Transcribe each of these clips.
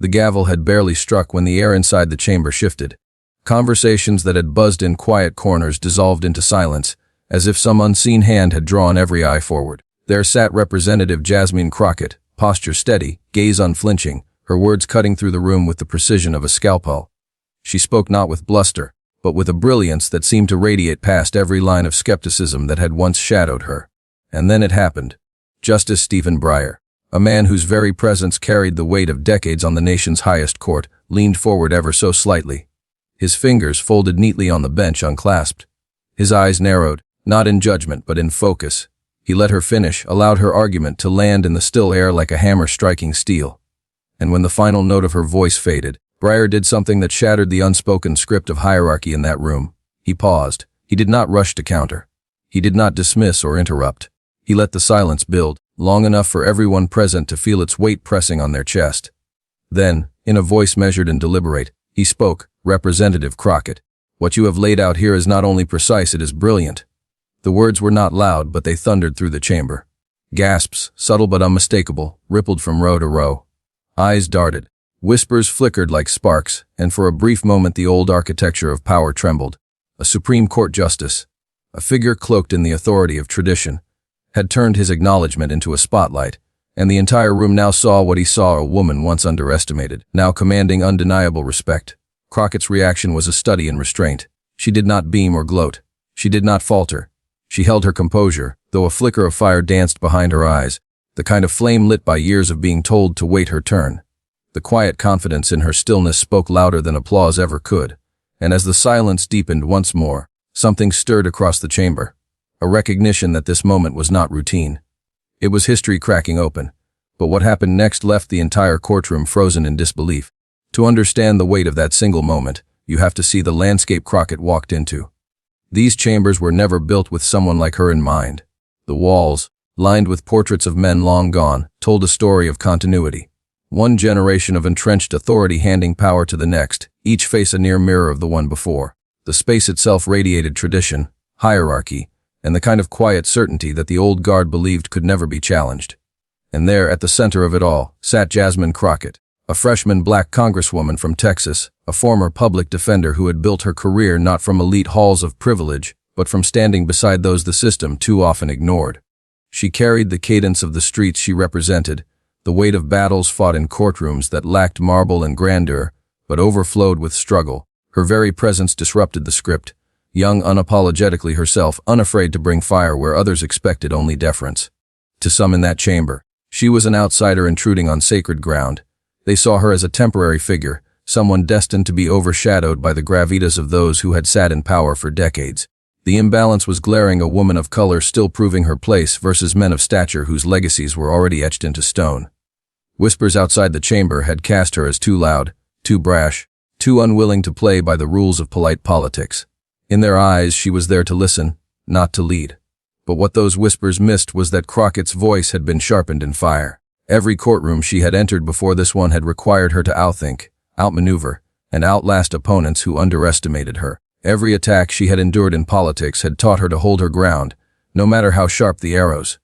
The gavel had barely struck when the air inside the chamber shifted. Conversations that had buzzed in quiet corners dissolved into silence, as if some unseen hand had drawn every eye forward. There sat Representative Jasmine Crockett, posture steady, gaze unflinching, her words cutting through the room with the precision of a scalpel. She spoke not with bluster, but with a brilliance that seemed to radiate past every line of skepticism that had once shadowed her. And then it happened. Justice Stephen Breyer, a man whose very presence carried the weight of decades on the nation's highest court, leaned forward ever so slightly. His fingers folded neatly on the bench unclasped. His eyes narrowed, not in judgment but in focus. He let her finish, allowed her argument to land in the still air like a hammer striking steel. And when the final note of her voice faded, Breyer did something that shattered the unspoken script of hierarchy in that room. He paused. He did not rush to counter. He did not dismiss or interrupt. He let the silence build, long enough for everyone present to feel its weight pressing on their chest. Then, in a voice measured and deliberate, he spoke. Representative Crockett, what you have laid out here is not only precise, it is brilliant. The words were not loud, but they thundered through the chamber. Gasps, subtle but unmistakable, rippled from row to row. Eyes darted. Whispers flickered like sparks, and for a brief moment the old architecture of power trembled. A Supreme Court justice, a figure cloaked in the authority of tradition, had turned his acknowledgement into a spotlight, and the entire room now saw what he saw: a woman once underestimated, now commanding undeniable respect. Crockett's reaction was a study in restraint. She did not beam or gloat. She did not falter. She held her composure, though a flicker of fire danced behind her eyes, the kind of flame lit by years of being told to wait her turn. The quiet confidence in her stillness spoke louder than applause ever could, and as the silence deepened once more, something stirred across the chamber, a recognition that this moment was not routine. It was history cracking open, but what happened next left the entire courtroom frozen in disbelief. To understand the weight of that single moment, you have to see the landscape Crockett walked into. These chambers were never built with someone like her in mind. The walls, lined with portraits of men long gone, told a story of continuity. One generation of entrenched authority handing power to the next, each face a near mirror of the one before. The space itself radiated tradition, hierarchy, and the kind of quiet certainty that the old guard believed could never be challenged. And there, at the center of it all, sat Jasmine Crockett, a freshman black congresswoman from Texas, a former public defender who had built her career not from elite halls of privilege, but from standing beside those the system too often ignored. She carried the cadence of the streets she represented, the weight of battles fought in courtrooms that lacked marble and grandeur, but overflowed with struggle. Her very presence disrupted the script, young unapologetically herself, unafraid to bring fire where others expected only deference. To some in that chamber, she was an outsider intruding on sacred ground. They saw her as a temporary figure, someone destined to be overshadowed by the gravitas of those who had sat in power for decades. The imbalance was glaring: a woman of color still proving her place versus men of stature whose legacies were already etched into stone. Whispers outside the chamber had cast her as too loud, too brash, too unwilling to play by the rules of polite politics. In their eyes, she was there to listen, not to lead. But what those whispers missed was that Crockett's voice had been sharpened in fire. Every courtroom she had entered before this one had required her to outthink, outmaneuver, and outlast opponents who underestimated her. Every attack she had endured in politics had taught her to hold her ground, no matter how sharp the arrows.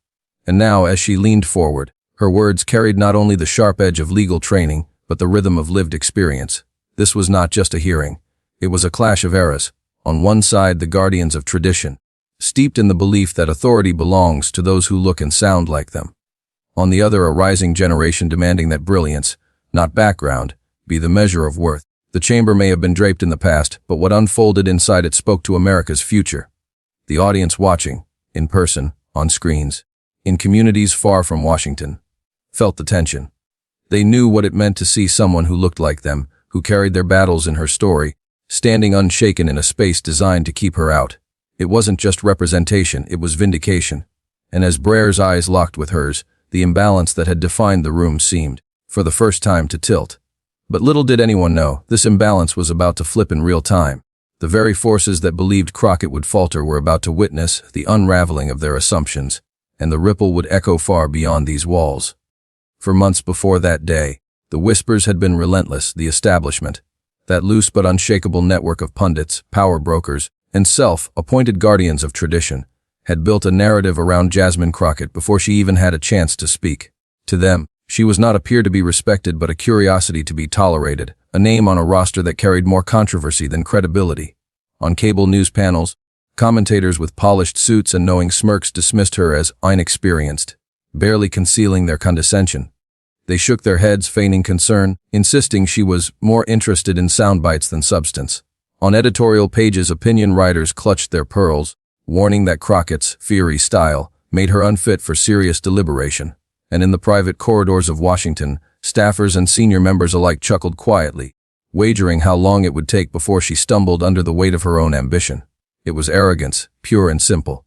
And now, as she leaned forward, her words carried not only the sharp edge of legal training, but the rhythm of lived experience. This was not just a hearing. It was a clash of eras. On one side, the guardians of tradition, steeped in the belief that authority belongs to those who look and sound like them. On the other, a rising generation demanding that brilliance, not background, be the measure of worth. The chamber may have been draped in the past, but what unfolded inside it spoke to America's future. The audience watching, in person, on screens, in communities far from Washington, felt the tension. They knew what it meant to see someone who looked like them, who carried their battles in her story, standing unshaken in a space designed to keep her out. It wasn't just representation, it was vindication. And as Breyer's eyes locked with hers, the imbalance that had defined the room seemed, for the first time, to tilt. But little did anyone know, this imbalance was about to flip in real time. The very forces that believed Crockett would falter were about to witness the unraveling of their assumptions, and the ripple would echo far beyond these walls. For months before that day, the whispers had been relentless. The establishment, that loose but unshakable network of pundits, power brokers, and self-appointed guardians of tradition, had built a narrative around Jasmine Crockett before she even had a chance to speak. To them, She was not a peer to be respected but a curiosity to be tolerated, a name on a roster that carried more controversy than credibility. On cable news panels, commentators with polished suits and knowing smirks dismissed her as inexperienced, barely concealing their condescension. They shook their heads, feigning concern, insisting she was more interested in sound bites than substance. On editorial pages, opinion writers clutched their pearls, warning that Crockett's fiery style made her unfit for serious deliberation. And in the private corridors of Washington, staffers and senior members alike chuckled quietly, wagering how long it would take before she stumbled under the weight of her own ambition. It was arrogance, pure and simple.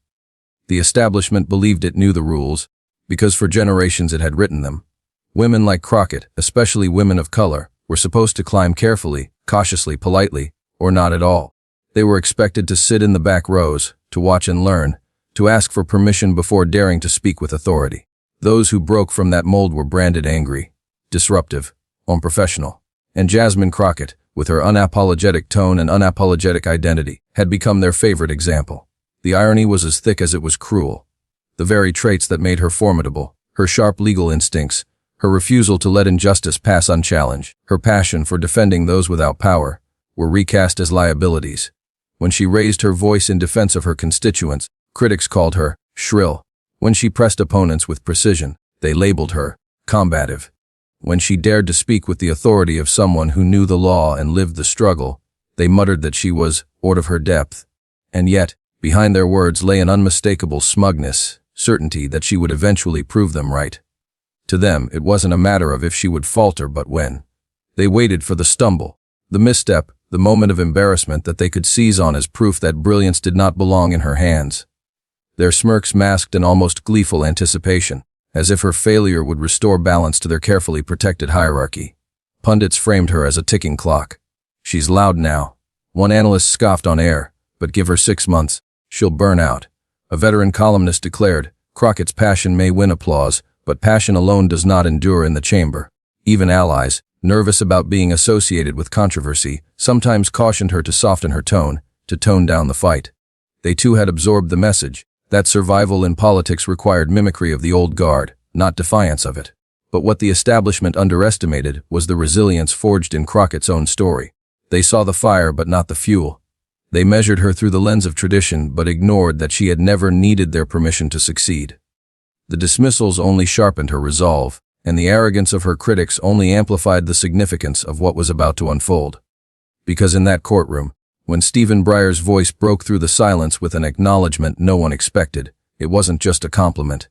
The establishment believed it knew the rules, because for generations it had written them. Women like Crockett, especially women of color, were supposed to climb carefully, cautiously, politely, or not at all. They were expected to sit in the back rows, to watch and learn, to ask for permission before daring to speak with authority. Those who broke from that mold were branded angry, disruptive, unprofessional. And Jasmine Crockett, with her unapologetic tone and unapologetic identity, had become their favorite example. The irony was as thick as it was cruel. The very traits that made her formidable, her sharp legal instincts, her refusal to let injustice pass unchallenged, her passion for defending those without power, were recast as liabilities. When she raised her voice in defense of her constituents, critics called her shrill. When she pressed opponents with precision, they labeled her combative. When she dared to speak with the authority of someone who knew the law and lived the struggle, they muttered that she was out of her depth. And yet, behind their words lay an unmistakable smugness, certainty that she would eventually prove them right. To them, it wasn't a matter of if she would falter but when. They waited for the stumble, the misstep, the moment of embarrassment that they could seize on as proof that brilliance did not belong in her hands. Their smirks masked an almost gleeful anticipation, as if her failure would restore balance to their carefully protected hierarchy. Pundits framed her as a ticking clock. She's loud now. One analyst scoffed on air, but give her 6 months, she'll burn out. A veteran columnist declared, Crockett's passion may win applause, but passion alone does not endure in the chamber. Even allies, nervous about being associated with controversy, sometimes cautioned her to soften her tone, to tone down the fight. They too had absorbed the message that survival in politics required mimicry of the old guard, not defiance of it. But what the establishment underestimated was the resilience forged in Crockett's own story. They saw the fire but not the fuel. They measured her through the lens of tradition but ignored that she had never needed their permission to succeed. The dismissals only sharpened her resolve, and the arrogance of her critics only amplified the significance of what was about to unfold. Because in that courtroom, when Stephen Breyer's voice broke through the silence with an acknowledgement no one expected, it wasn't just a compliment.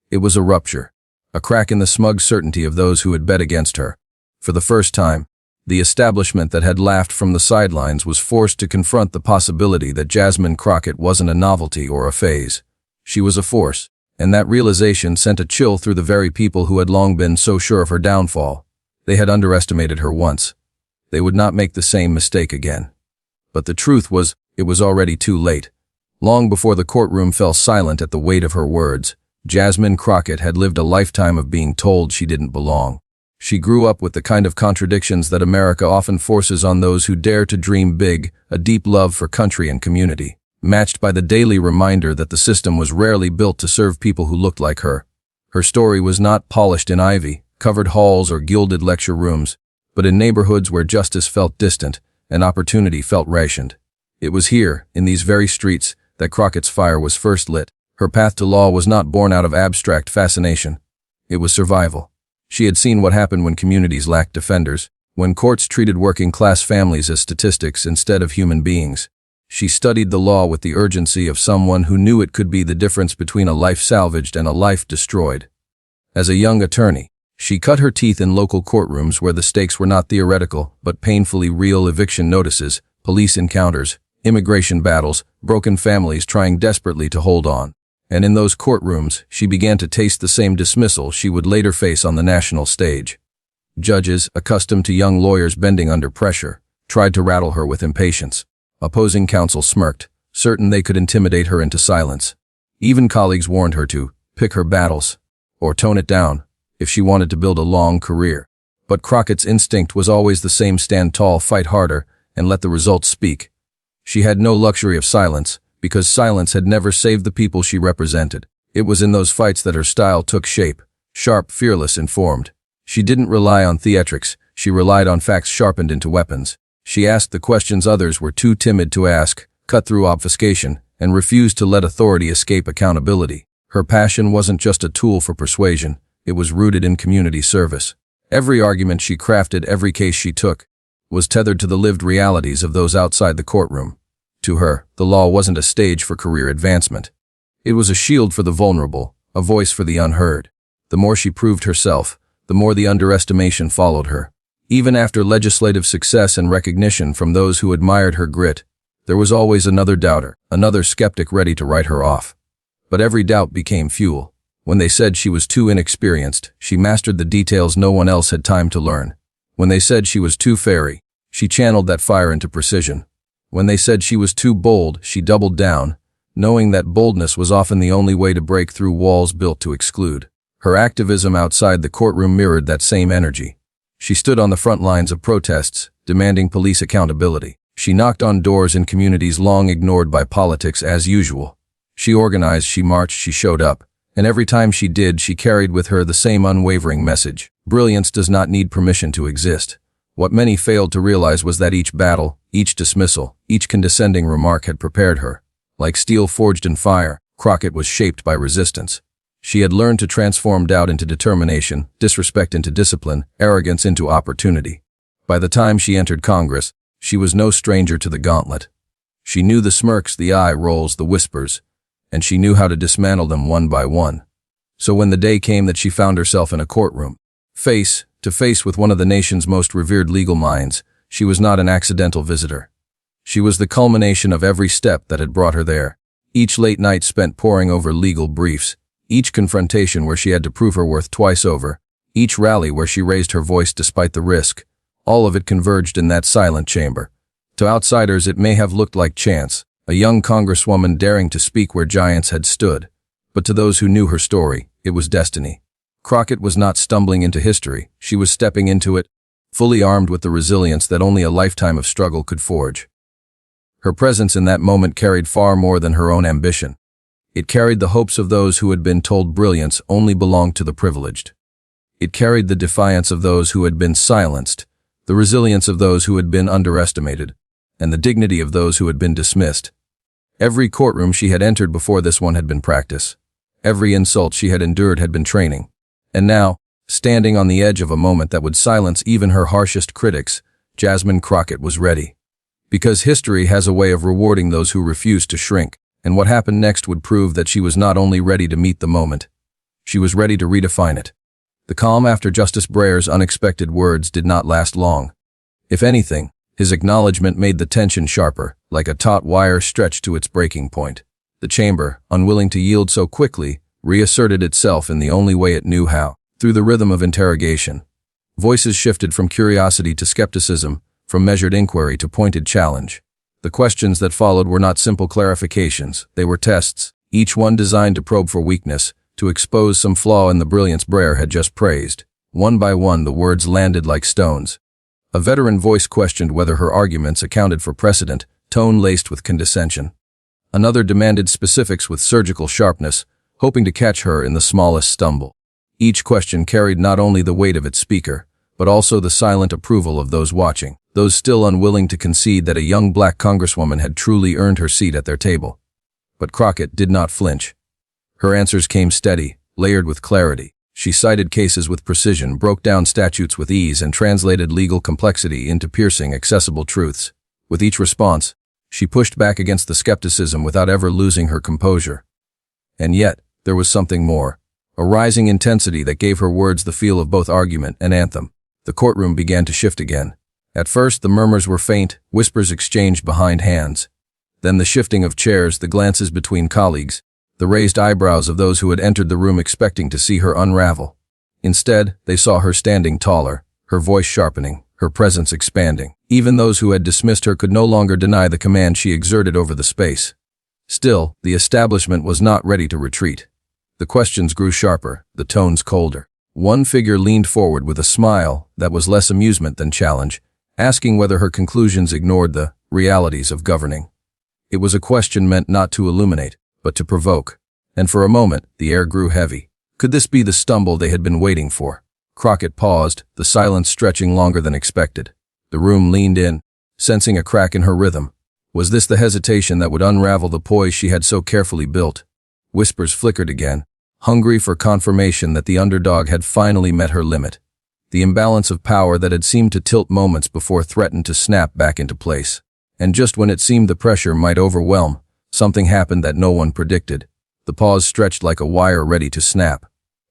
It was a rupture, a crack in the smug certainty of those who had bet against her. For the first time, the establishment that had laughed from the sidelines was forced to confront the possibility that Jasmine Crockett wasn't a novelty or a phase. She was a force, and that realization sent a chill through the very people who had long been so sure of her downfall. They had underestimated her once. They would not make the same mistake again. But the truth was, it was already too late. Long before the courtroom fell silent at the weight of her words, Jasmine Crockett had lived a lifetime of being told she didn't belong. She grew up with the kind of contradictions that America often forces on those who dare to dream big, a deep love for country and community, matched by the daily reminder that the system was rarely built to serve people who looked like her. Her story was not polished in ivy, covered halls or gilded lecture rooms, but in neighborhoods where justice felt distant and opportunity felt rationed. It was here, in these very streets, that Crockett's fire was first lit. Her path to law was not born out of abstract fascination. It was survival. She had seen what happened when communities lacked defenders, when courts treated working-class families as statistics instead of human beings. She studied the law with the urgency of someone who knew it could be the difference between a life salvaged and a life destroyed. As a young attorney, she cut her teeth in local courtrooms where the stakes were not theoretical but painfully real: eviction notices, police encounters, immigration battles, broken families trying desperately to hold on. And in those courtrooms, she began to taste the same dismissal she would later face on the national stage. Judges, accustomed to young lawyers bending under pressure, tried to rattle her with impatience. Opposing counsel smirked, certain they could intimidate her into silence. Even colleagues warned her to pick her battles or tone it down if she wanted to build a long career. But Crockett's instinct was always the same: stand tall, fight harder, and let the results speak. She had no luxury of silence, because silence had never saved the people she represented. It was in those fights that her style took shape, sharp, fearless, informed. She didn't rely on theatrics, she relied on facts sharpened into weapons. She asked the questions others were too timid to ask, cut through obfuscation, and refused to let authority escape accountability. Her passion wasn't just a tool for persuasion, it was rooted in community service. Every argument she crafted, every case she took, was tethered to the lived realities of those outside the courtroom. To her, the law wasn't a stage for career advancement. It was a shield for the vulnerable, a voice for the unheard. The more she proved herself, the more the underestimation followed her. Even after legislative success and recognition from those who admired her grit, there was always another doubter, another skeptic ready to write her off. But every doubt became fuel. When they said she was too inexperienced, she mastered the details no one else had time to learn. When they said she was too fairy, she channeled that fire into precision. When they said she was too bold, she doubled down, knowing that boldness was often the only way to break through walls built to exclude. Her activism outside the courtroom mirrored that same energy. She stood on the front lines of protests, demanding police accountability. She knocked on doors in communities long ignored by politics as usual. She organized, she marched, she showed up. And every time she did, she carried with her the same unwavering message. Brilliance does not need permission to exist. What many failed to realize was that each battle, each dismissal, each condescending remark had prepared her. Like steel forged in fire, Crockett was shaped by resistance. She had learned to transform doubt into determination, disrespect into discipline, arrogance into opportunity. By the time she entered Congress, she was no stranger to the gauntlet. She knew the smirks, the eye rolls, the whispers, and she knew how to dismantle them one by one. So when the day came that she found herself in a courtroom, face to face with one of the nation's most revered legal minds, she was not an accidental visitor. She was the culmination of every step that had brought her there. Each late night spent poring over legal briefs, each confrontation where she had to prove her worth twice over, each rally where she raised her voice despite the risk, all of it converged in that silent chamber. To outsiders it may have looked like chance, a young congresswoman daring to speak where giants had stood. But to those who knew her story, it was destiny. Crockett was not stumbling into history, she was stepping into it, fully armed with the resilience that only a lifetime of struggle could forge. Her presence in that moment carried far more than her own ambition. It carried the hopes of those who had been told brilliance only belonged to the privileged. It carried the defiance of those who had been silenced, the resilience of those who had been underestimated, and the dignity of those who had been dismissed. Every courtroom she had entered before this one had been practice. Every insult she had endured had been training. And now, standing on the edge of a moment that would silence even her harshest critics, Jasmine Crockett was ready. Because history has a way of rewarding those who refuse to shrink, and what happened next would prove that she was not only ready to meet the moment, she was ready to redefine it. The calm after Justice Breyer's unexpected words did not last long. If anything, his acknowledgement made the tension sharper, like a taut wire stretched to its breaking point. The chamber, unwilling to yield so quickly, reasserted itself in the only way it knew how, through the rhythm of interrogation. Voices shifted from curiosity to skepticism, from measured inquiry to pointed challenge. The questions that followed were not simple clarifications, they were tests, each one designed to probe for weakness, to expose some flaw in the brilliance Breyer had just praised. One by one the words landed like stones. A veteran voice questioned whether her arguments accounted for precedent, tone laced with condescension. Another demanded specifics with surgical sharpness, hoping to catch her in the smallest stumble. Each question carried not only the weight of its speaker, but also the silent approval of those watching, those still unwilling to concede that a young black congresswoman had truly earned her seat at their table. But Crockett did not flinch. Her answers came steady, layered with clarity. She cited cases with precision, broke down statutes with ease, and translated legal complexity into piercing, accessible truths. With each response, she pushed back against the skepticism without ever losing her composure. And yet, there was something more, a rising intensity that gave her words the feel of both argument and anthem. The courtroom began to shift again. At first, the murmurs were faint, whispers exchanged behind hands. Then the shifting of chairs, the glances between colleagues, the raised eyebrows of those who had entered the room expecting to see her unravel. Instead, they saw her standing taller, her voice sharpening, her presence expanding. Even those who had dismissed her could no longer deny the command she exerted over the space. Still, the establishment was not ready to retreat. The questions grew sharper, the tones colder. One figure leaned forward with a smile that was less amusement than challenge, asking whether her conclusions ignored the realities of governing. It was a question meant not to illuminate, but to provoke. And for a moment, the air grew heavy. Could this be the stumble they had been waiting for? Crockett paused, the silence stretching longer than expected. The room leaned in, sensing a crack in her rhythm. Was this the hesitation that would unravel the poise she had so carefully built? Whispers flickered again, hungry for confirmation that the underdog had finally met her limit. The imbalance of power that had seemed to tilt moments before threatened to snap back into place. And just when it seemed the pressure might overwhelm, something happened that no one predicted. The pause stretched like a wire ready to snap.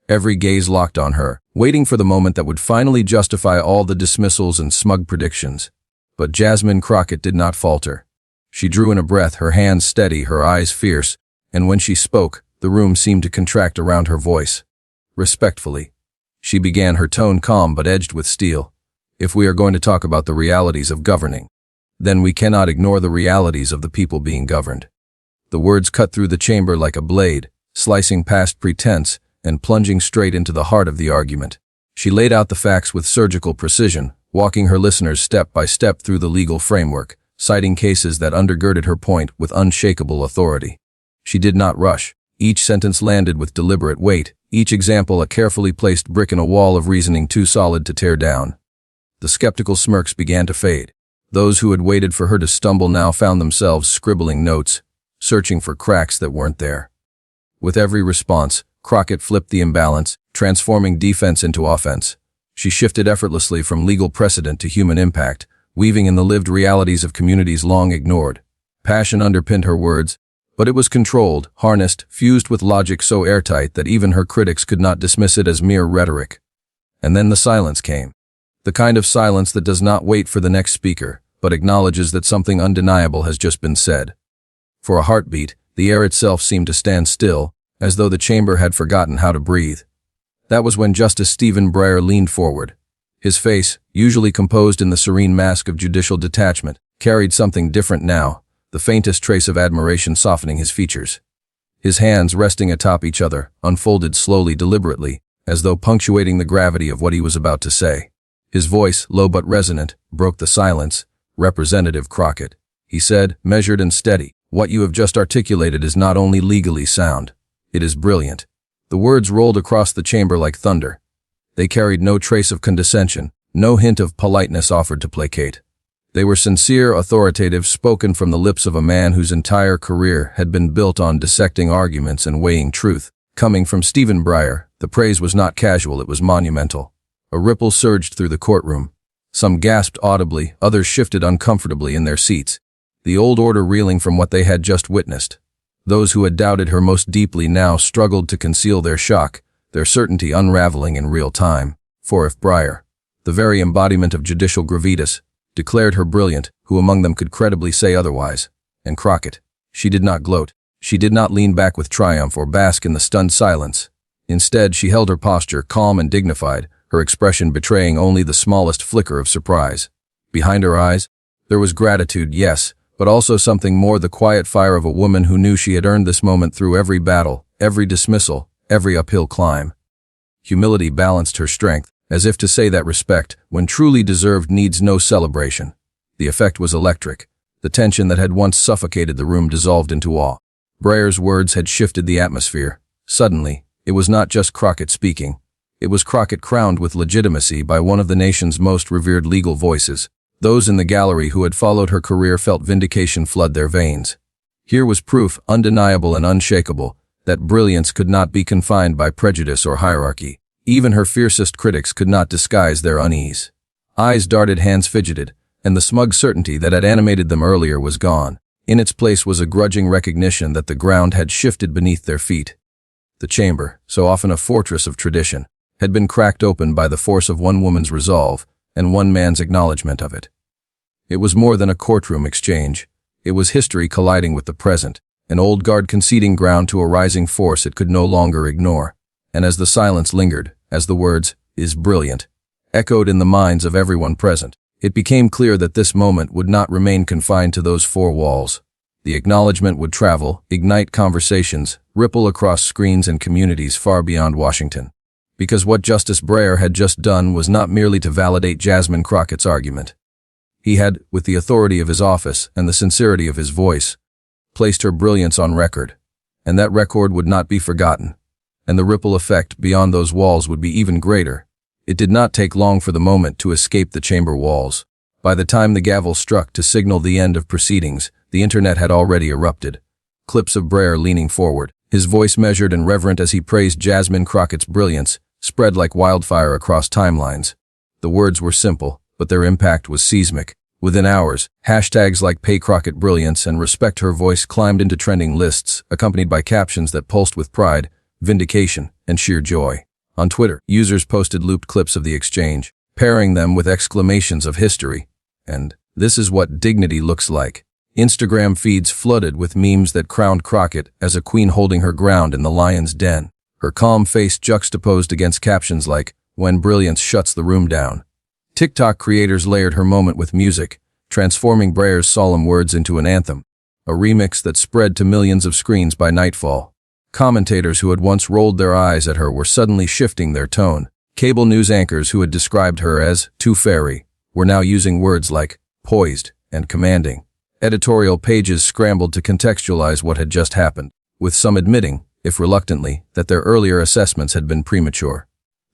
Every gaze locked on her, waiting for the moment that would finally justify all the dismissals and smug predictions. But Jasmine Crockett did not falter. She drew in a breath, her hands steady, her eyes fierce, and when she spoke, the room seemed to contract around her voice. Respectfully, she began, her tone calm but edged with steel. If we are going to talk about the realities of governing, then we cannot ignore the realities of the people being governed. The words cut through the chamber like a blade, slicing past pretense and plunging straight into the heart of the argument. She laid out the facts with surgical precision, walking her listeners step by step through the legal framework, citing cases that undergirded her point with unshakable authority. She did not rush. Each sentence landed with deliberate weight, each example a carefully placed brick in a wall of reasoning too solid to tear down. The skeptical smirks began to fade. Those who had waited for her to stumble now found themselves scribbling notes, searching for cracks that weren't there. With every response, Crockett flipped the imbalance, transforming defense into offense. She shifted effortlessly from legal precedent to human impact, weaving in the lived realities of communities long ignored. Passion underpinned her words, but it was controlled, harnessed, fused with logic so airtight that even her critics could not dismiss it as mere rhetoric. And then the silence came. The kind of silence that does not wait for the next speaker, but acknowledges that something undeniable has just been said. For a heartbeat, the air itself seemed to stand still, as though the chamber had forgotten how to breathe. That was when Justice Stephen Breyer leaned forward. His face, usually composed in the serene mask of judicial detachment, carried something different now, the faintest trace of admiration softening his features. His hands resting atop each other, unfolded slowly, deliberately, as though punctuating the gravity of what he was about to say. His voice, low but resonant, broke the silence. "Representative Crockett," he said, measured and steady, "what you have just articulated is not only legally sound, it is brilliant." The words rolled across the chamber like thunder. They carried no trace of condescension, no hint of politeness offered to placate. They were sincere, authoritative, spoken from the lips of a man whose entire career had been built on dissecting arguments and weighing truth. Coming from Stephen Breyer, the praise was not casual, it was monumental. A ripple surged through the courtroom. Some gasped audibly, others shifted uncomfortably in their seats, the old order reeling from what they had just witnessed. Those who had doubted her most deeply now struggled to conceal their shock, their certainty unraveling in real time. For if Breyer, the very embodiment of judicial gravitas, declared her brilliant, who among them could credibly say otherwise? And Crockett, she did not gloat. She did not lean back with triumph or bask in the stunned silence. Instead, she held her posture, calm and dignified, her expression betraying only the smallest flicker of surprise. Behind her eyes, there was gratitude, yes, but also something more, the quiet fire of a woman who knew she had earned this moment through every battle, every dismissal, every uphill climb. Humility balanced her strength, as if to say that respect, when truly deserved, needs no celebration. The effect was electric. The tension that had once suffocated the room dissolved into awe. Breyer's words had shifted the atmosphere. Suddenly, it was not just Crockett speaking. It was Crockett crowned with legitimacy by one of the nation's most revered legal voices. Those in the gallery who had followed her career felt vindication flood their veins. Here was proof, undeniable and unshakable, that brilliance could not be confined by prejudice or hierarchy. Even her fiercest critics could not disguise their unease. Eyes darted, hands fidgeted, and the smug certainty that had animated them earlier was gone. In its place was a grudging recognition that the ground had shifted beneath their feet. The chamber, so often a fortress of tradition, had been cracked open by the force of one woman's resolve and one man's acknowledgement of it. It was more than a courtroom exchange. It was history colliding with the present, an old guard conceding ground to a rising force it could no longer ignore. And as the silence lingered, as the words, "is brilliant," echoed in the minds of everyone present, it became clear that this moment would not remain confined to those four walls. The acknowledgement would travel, ignite conversations, ripple across screens and communities far beyond Washington. Because what Justice Breyer had just done was not merely to validate Jasmine Crockett's argument. He had, with the authority of his office and the sincerity of his voice, placed her brilliance on record, and that record would not be forgotten. And the ripple effect beyond those walls would be even greater. It did not take long for the moment to escape the chamber walls. By the time the gavel struck to signal the end of proceedings, the internet had already erupted. Clips of Breyer leaning forward, his voice measured and reverent as he praised Jasmine Crockett's brilliance, spread like wildfire across timelines. The words were simple, but their impact was seismic. Within hours, hashtags like Pay Crockett Brilliance and Respect Her Voice climbed into trending lists, accompanied by captions that pulsed with pride, vindication, and sheer joy. On Twitter, users posted looped clips of the exchange, pairing them with exclamations of history. And this is what dignity looks like. Instagram feeds flooded with memes that crowned Crockett as a queen holding her ground in the lion's den, her calm face juxtaposed against captions like, "When brilliance shuts the room down." TikTok creators layered her moment with music, transforming Breyer's solemn words into an anthem, a remix that spread to millions of screens by nightfall. Commentators who had once rolled their eyes at her were suddenly shifting their tone. Cable news anchors who had described her as too fairy were now using words like poised and commanding. Editorial pages scrambled to contextualize what had just happened, with some admitting, if reluctantly, that their earlier assessments had been premature.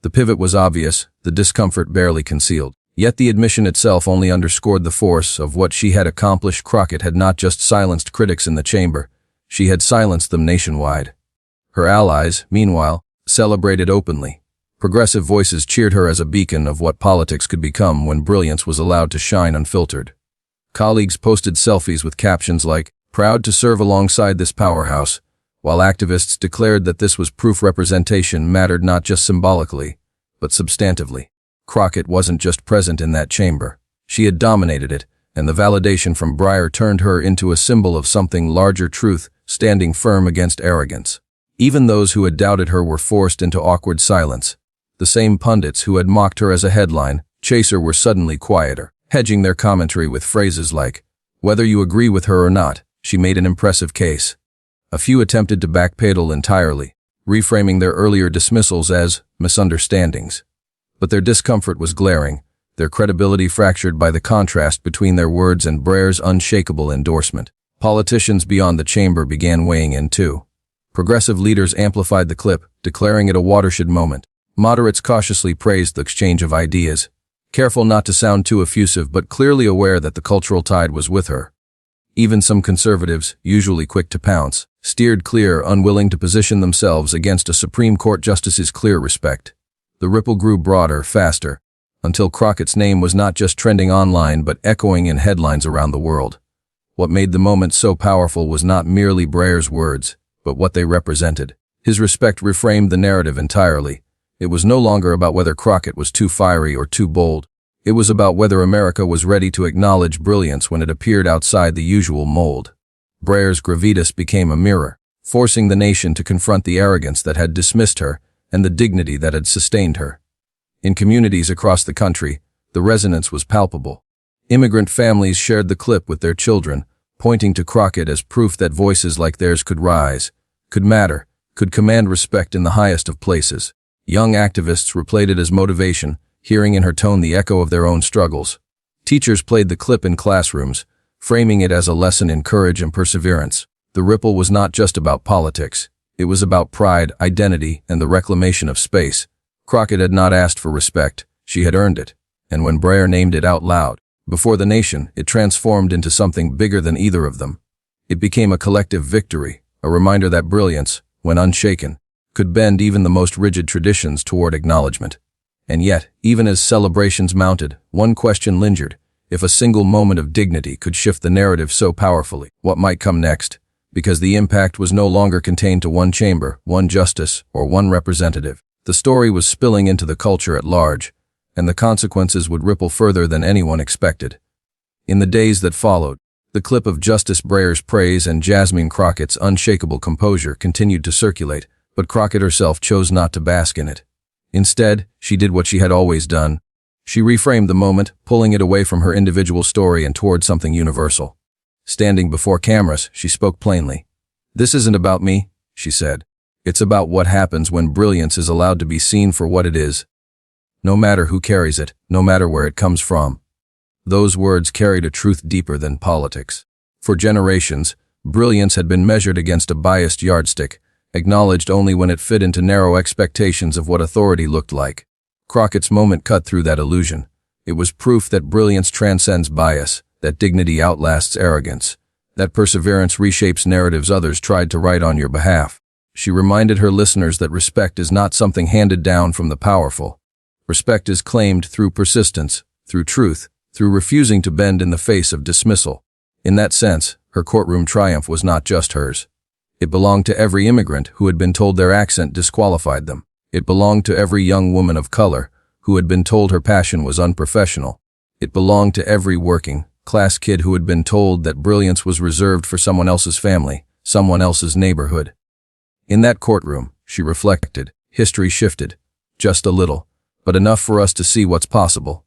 The pivot was obvious, the discomfort barely concealed. Yet the admission itself only underscored the force of what she had accomplished. Crockett had not just silenced critics in the chamber, she had silenced them nationwide. Her allies, meanwhile, celebrated openly. Progressive voices cheered her as a beacon of what politics could become when brilliance was allowed to shine unfiltered. Colleagues posted selfies with captions like, "Proud to serve alongside this powerhouse," while activists declared that this was proof representation mattered not just symbolically, but substantively. Crockett wasn't just present in that chamber. She had dominated it, and the validation from Breyer turned her into a symbol of something larger: truth, standing firm against arrogance. Even those who had doubted her were forced into awkward silence. The same pundits who had mocked her as a headline chaser were suddenly quieter, hedging their commentary with phrases like, "Whether you agree with her or not, she made an impressive case." A few attempted to backpedal entirely, reframing their earlier dismissals as misunderstandings. But their discomfort was glaring, their credibility fractured by the contrast between their words and Breyer's unshakable endorsement. Politicians beyond the chamber began weighing in too. Progressive leaders amplified the clip, declaring it a watershed moment. Moderates cautiously praised the exchange of ideas, careful not to sound too effusive but clearly aware that the cultural tide was with her. Even some conservatives, usually quick to pounce, steered clear, unwilling to position themselves against a Supreme Court justice's clear respect. The ripple grew broader, faster, until Crockett's name was not just trending online but echoing in headlines around the world. What made the moment so powerful was not merely Breyer's words, but what they represented. His respect reframed the narrative entirely. It was no longer about whether Crockett was too fiery or too bold. It was about whether America was ready to acknowledge brilliance when it appeared outside the usual mold. Breyer's gravitas became a mirror, forcing the nation to confront the arrogance that had dismissed her and the dignity that had sustained her. In communities across the country, the resonance was palpable. Immigrant families shared the clip with their children, pointing to Crockett as proof that voices like theirs could rise, could matter, could command respect in the highest of places. Young activists replayed it as motivation, hearing in her tone the echo of their own struggles. Teachers played the clip in classrooms, framing it as a lesson in courage and perseverance. The ripple was not just about politics. It was about pride, identity, and the reclamation of space. Crockett had not asked for respect, she had earned it. And when Breyer named it out loud, before the nation, it transformed into something bigger than either of them. It became a collective victory, a reminder that brilliance, when unshaken, could bend even the most rigid traditions toward acknowledgement. And yet, even as celebrations mounted, one question lingered: if a single moment of dignity could shift the narrative so powerfully, what might come next? Because the impact was no longer contained to one chamber, one justice, or one representative. The story was spilling into the culture at large, and the consequences would ripple further than anyone expected. In the days that followed, the clip of Justice Breyer's praise and Jasmine Crockett's unshakable composure continued to circulate, but Crockett herself chose not to bask in it. Instead, she did what she had always done. She reframed the moment, pulling it away from her individual story and toward something universal. Standing before cameras, she spoke plainly. "This isn't about me," she said. "It's about what happens when brilliance is allowed to be seen for what it is. No matter who carries it, no matter where it comes from." Those words carried a truth deeper than politics. For generations, brilliance had been measured against a biased yardstick, acknowledged only when it fit into narrow expectations of what authority looked like. Crockett's moment cut through that illusion. It was proof that brilliance transcends bias, that dignity outlasts arrogance, that perseverance reshapes narratives others tried to write on your behalf. She reminded her listeners that respect is not something handed down from the powerful. Respect is claimed through persistence, through truth, through refusing to bend in the face of dismissal. In that sense, her courtroom triumph was not just hers. It belonged to every immigrant who had been told their accent disqualified them. It belonged to every young woman of color who had been told her passion was unprofessional. It belonged to every working class kid who had been told that brilliance was reserved for someone else's family, someone else's neighborhood. In that courtroom, she reflected, history shifted, just a little, but enough for us to see what's possible.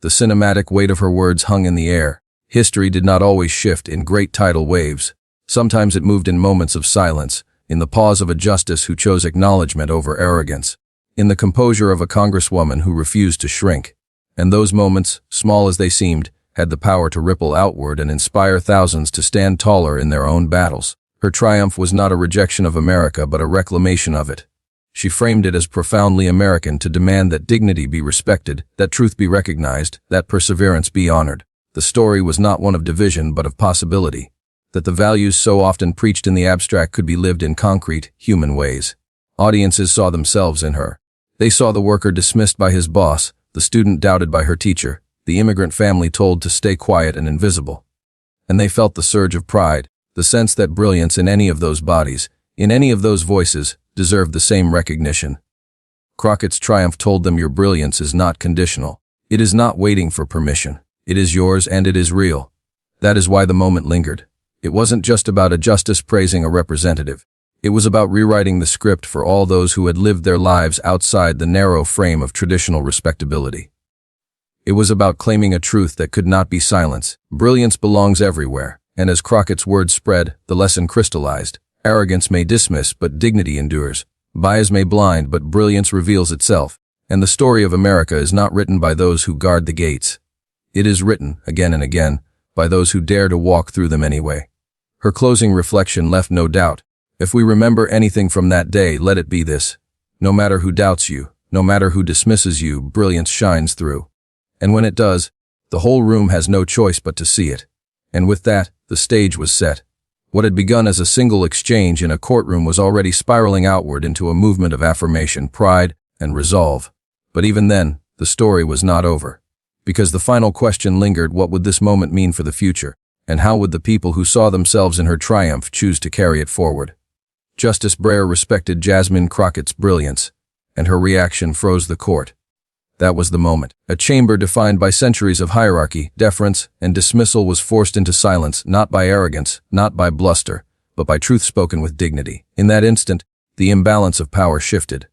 The cinematic weight of her words hung in the air. History did not always shift in great tidal waves. Sometimes it moved in moments of silence, in the pause of a justice who chose acknowledgement over arrogance, in the composure of a congresswoman who refused to shrink. And those moments, small as they seemed, had the power to ripple outward and inspire thousands to stand taller in their own battles. Her triumph was not a rejection of America but a reclamation of it. She framed it as profoundly American to demand that dignity be respected, that truth be recognized, that perseverance be honored. The story was not one of division but of possibility, that the values so often preached in the abstract could be lived in concrete, human ways. Audiences saw themselves in her. They saw the worker dismissed by his boss, the student doubted by her teacher, the immigrant family told to stay quiet and invisible. And they felt the surge of pride, the sense that brilliance in any of those bodies, in any of those voices, deserved the same recognition. Crockett's triumph told them your brilliance is not conditional. It is not waiting for permission. It is yours and it is real. That is why the moment lingered. It wasn't just about a justice praising a representative. It was about rewriting the script for all those who had lived their lives outside the narrow frame of traditional respectability. It was about claiming a truth that could not be silenced. Brilliance belongs everywhere, and as Crockett's words spread, the lesson crystallized. Arrogance may dismiss, but dignity endures. Bias may blind, but brilliance reveals itself. And the story of America is not written by those who guard the gates. It is written, again and again, by those who dare to walk through them anyway. Her closing reflection left no doubt. If we remember anything from that day, let it be this. No matter who doubts you, no matter who dismisses you, brilliance shines through. And when it does, the whole room has no choice but to see it. And with that, the stage was set. What had begun as a single exchange in a courtroom was already spiraling outward into a movement of affirmation, pride, and resolve. But even then, the story was not over. Because the final question lingered: what would this moment mean for the future? And how would the people who saw themselves in her triumph choose to carry it forward? Justice Breyer respected Jasmine Crockett's brilliance, and her reaction froze the court. That was the moment. A chamber defined by centuries of hierarchy, deference, and dismissal was forced into silence, not by arrogance, not by bluster, but by truth spoken with dignity. In that instant, the imbalance of power shifted.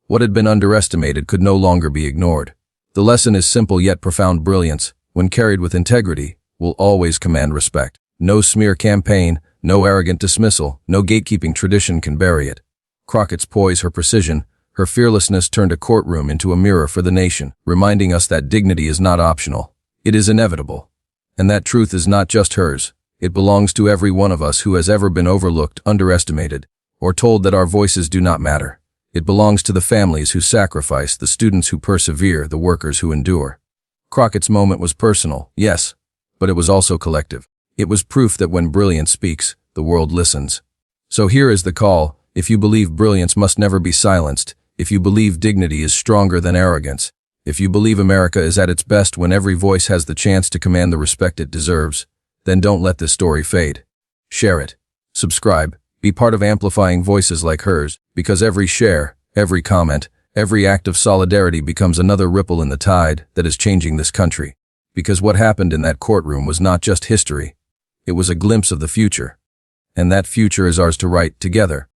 What had been underestimated could no longer be ignored. The lesson is simple yet profound: brilliance, when carried with integrity, will always command respect. No smear campaign, no arrogant dismissal, no gatekeeping tradition can bury it. Crockett's poise, her precision, her fearlessness turned a courtroom into a mirror for the nation, reminding us that dignity is not optional. It is inevitable. And that truth is not just hers. It belongs to every one of us who has ever been overlooked, underestimated, or told that our voices do not matter. It belongs to the families who sacrifice, the students who persevere, the workers who endure. Crockett's moment was personal, yes, but it was also collective. It was proof that when brilliance speaks, the world listens. So here is the call: if you believe brilliance must never be silenced, if you believe dignity is stronger than arrogance, if you believe America is at its best when every voice has the chance to command the respect it deserves, then don't let this story fade. Share it. Subscribe. Be part of amplifying voices like hers, because every share, every comment, every act of solidarity becomes another ripple in the tide that is changing this country. Because what happened in that courtroom was not just history. It was a glimpse of the future. And that future is ours to write together.